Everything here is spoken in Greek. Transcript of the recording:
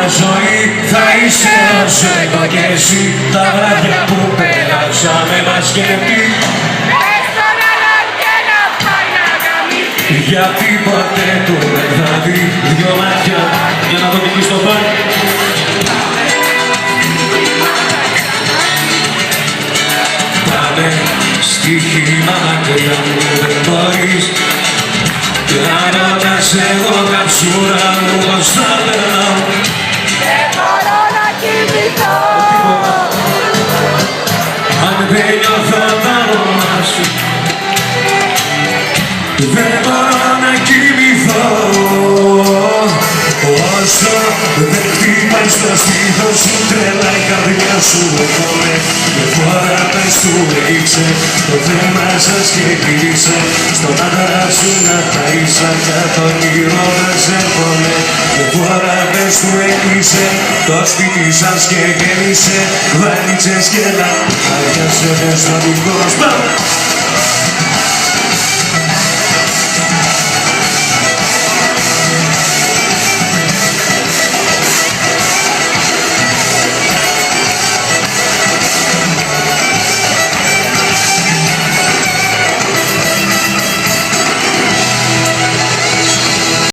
μια ζωή θα είσαι όσο εγώ και εσύ. Τα βράδια που πέρασαμε μας και πει γιατί ποτέ του δεν θα δει δυο μάτια. Για να δω και στο παν. Πάμε στοίχημα μακριά μου δεν μπορείς. Και αν ρωτάς εγώ καψούρα μου πως θα περνάω. Δεν μπορώ να κοιμηθώ. Αν δεν νιώθω το όνομα σου δεν μπορώ να κοιμηθώ. Όσο δεν χτυπάει στο στήθο σου τρέλα η καρδιά σου εχώνε. Με φορά πες του ρίξε το θέμα σας και κλείσε. Στον άντρα σου να ταΐσα κι το όνειρο δεν σε έρχομαι. Με φορά πες του έκλεισε το σπίτι σας και γέμισε βαλίτσες και να αδειάσετε στο δικό μας.